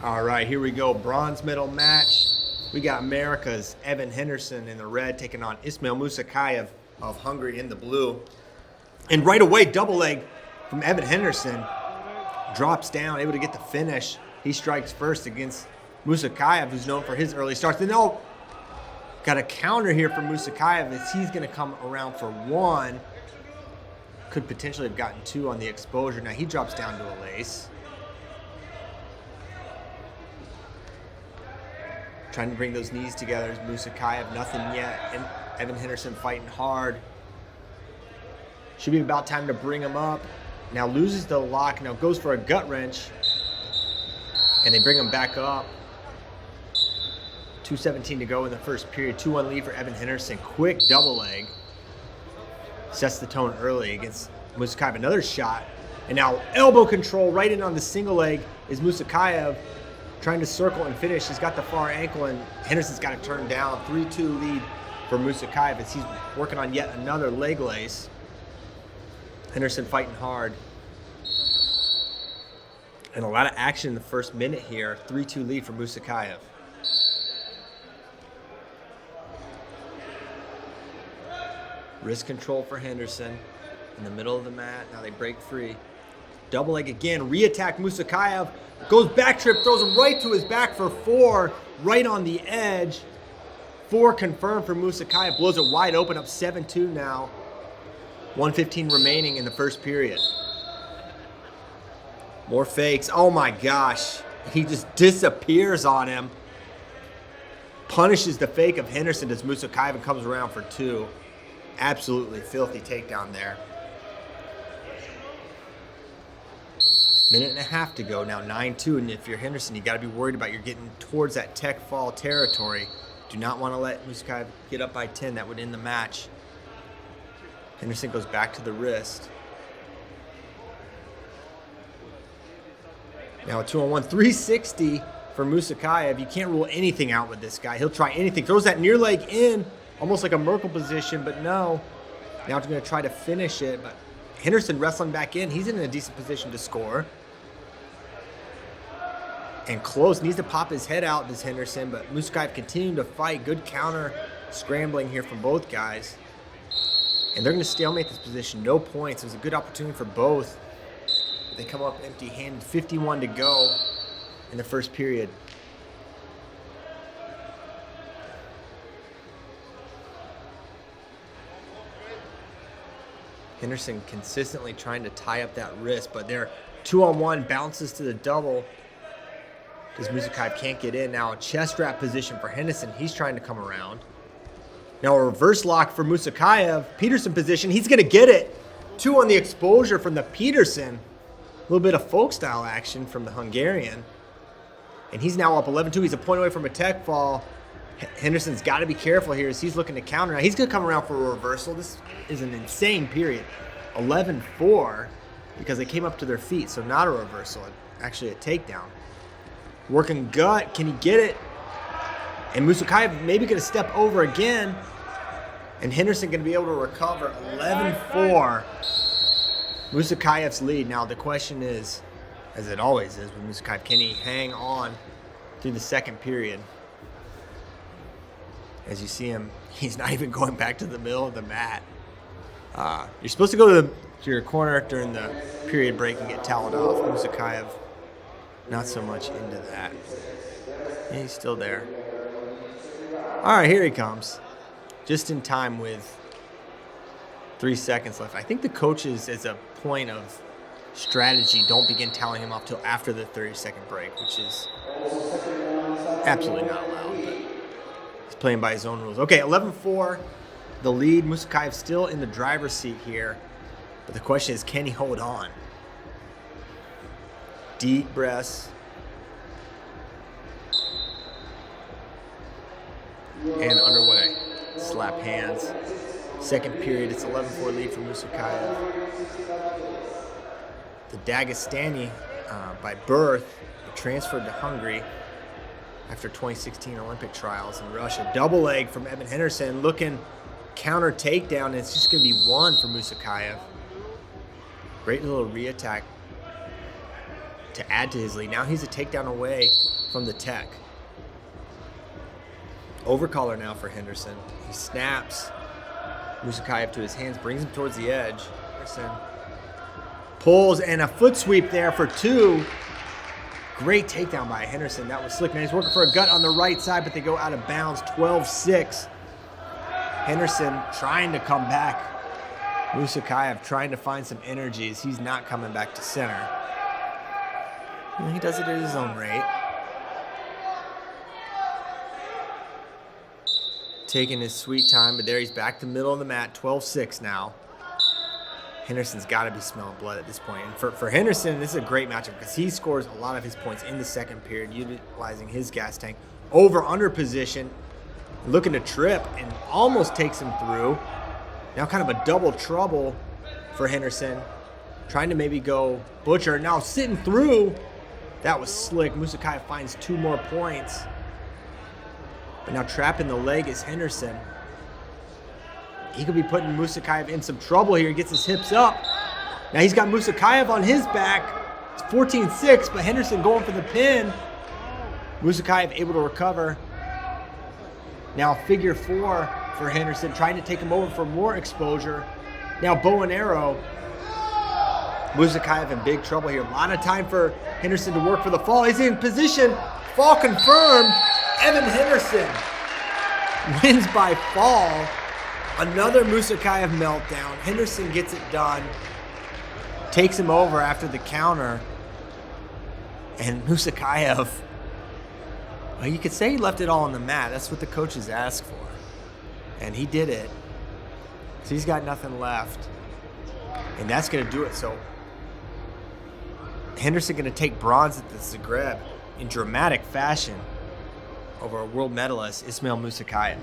All right, here we go. Bronze medal match. We got America's Evan Henderson in the red taking on Ismail Musukaev of Hungary in the blue. And right away, double leg from Evan Henderson. Drops down, able to get the finish. He strikes first against Musukaev, who's known for his early starts. And no, got a counter here from Musukaev as he's going to come around for one. Could potentially have gotten two on the exposure. Now he drops down to a lace. Trying to bring those knees together as Musukaev, nothing yet. And Evan Henderson fighting hard. Should be about time to bring him up. Now loses the lock, now goes for a gut wrench. And they bring him back up. 2:17 to go in the first period. 2-1 lead for Evan Henderson. Quick double leg. Sets the tone early against Musukaev. Another shot. And now elbow control right in on the single leg is Musukaev. Trying to circle and finish. He's got the far ankle, and Henderson's got to turn down. 3-2 lead for Musukaev as he's working on yet another leg lace. Henderson fighting hard. And a lot of action in the first minute here. 3-2 lead for Musukaev. Wrist control for Henderson in the middle of the mat. Now they break free. Double leg again. Re-attack Musukaev. Goes back trip, throws him right to his back for four. Right on the edge. 4 confirmed for Musukaev. Blows it wide open, up 7-2 now. 1:15 remaining in the first period. More fakes. Oh my gosh. He just disappears on him. Punishes the fake of Henderson as Musukaev and comes around for 2. Absolutely filthy takedown there. Minute and a half to go now, 9-2, and if you're Henderson, you got to be worried about you're getting towards that tech fall territory. Do not want to let Musukaev get up by 10. That would end the match. Henderson goes back to the wrist. Now a 2-on-1, 360 for Musukaev. You can't rule anything out with this guy. He'll try anything. Throws that near leg in, almost like a Merkel position, but no. Now he's going to try to finish it, but Henderson wrestling back in. He's in a decent position to score. And close. Needs to pop his head out, this Henderson. But Musukaev continuing to fight. Good counter scrambling here from both guys. And they're going to stalemate this position. No points. It was a good opportunity for both. They come up empty-handed. 51 to go in the first period. Henderson consistently trying to tie up that wrist, but they're 2-on-1, bounces to the double. Because Musukaev can't get in. Now a chest wrap position for Henderson. He's trying to come around. Now a reverse lock for Musukaev. Peterson position. He's going to get it. 2 on the exposure from the Peterson. A little bit of folk style action from the Hungarian. And he's now up 11-2. He's a point away from a tech fall. Henderson's got to be careful here as he's looking to counter. Now he's going to come around for a reversal. This is an insane period. 11-4 because they came up to their feet, so not a reversal, actually a takedown. Working gut, can he get it? And Musukaev maybe going to step over again, and Henderson going to be able to recover. 11-4. Musukaev's lead. Now the question is, as it always is with Musukaev, can he hang on through the second period? As you see him, he's not even going back to the middle of the mat. You're supposed to go to your corner during the period break and get toweled off. Musukaev, not so much into that. And he's still there. All right, here he comes. Just in time with 3 seconds left. I think the coaches, as a point of strategy, don't begin toweling him off till after the 30-second break, which is absolutely not allowed. He's playing by his own rules. Okay, 11-4, the lead. Musukaev still in the driver's seat here. But the question is, can he hold on? Deep breaths. And underway. Slap hands. Second period, it's 11-4 lead for Musukaev. The Dagestani, by birth, transferred to Hungary after 2016 Olympic trials in Russia. Double leg from Evan Henderson, looking counter takedown, and it's just going to be 1 for Musukaev. Great little re-attack to add to his lead. Now he's a takedown away from the tech. Overcaller now for Henderson. He snaps Musukaev to his hands, brings him towards the edge. Henderson pulls, and a foot sweep there for 2. Great takedown by Henderson. That was slick. Now he's working for a gut on the right side, but they go out of bounds. 12-6. Henderson trying to come back. Musukaev trying to find some energies. He's not coming back to center. He does it at his own rate. Taking his sweet time, but there he's back to the middle of the mat. 12-6 now. Henderson's got to be smelling blood at this point. And for Henderson, this is a great matchup because he scores a lot of his points in the second period, utilizing his gas tank. Over-under position, looking to trip, and almost takes him through. Now kind of a double trouble for Henderson. Trying to maybe go butcher. Now sitting through. That was slick. Musukaev finds 2 more points. But now trapping the leg is Henderson. He could be putting Musukaev in some trouble here. He gets his hips up. Now he's got Musukaev on his back. It's 14-6, but Henderson going for the pin. Musukaev able to recover. Now figure 4 for Henderson, trying to take him over for more exposure. Now bow and arrow. Musukaev in big trouble here. A lot of time for Henderson to work for the fall. He's in position. Fall confirmed. Evan Henderson wins by fall. Another Musukaev meltdown. Henderson gets it done. Takes him over after the counter. And Musukaev, well, you could say he left it all on the mat. That's what the coaches asked for. And he did it. So he's got nothing left. And that's going to do it. So Henderson going to take bronze at the Zagreb in dramatic fashion over a world medalist, Ismail Musukaev.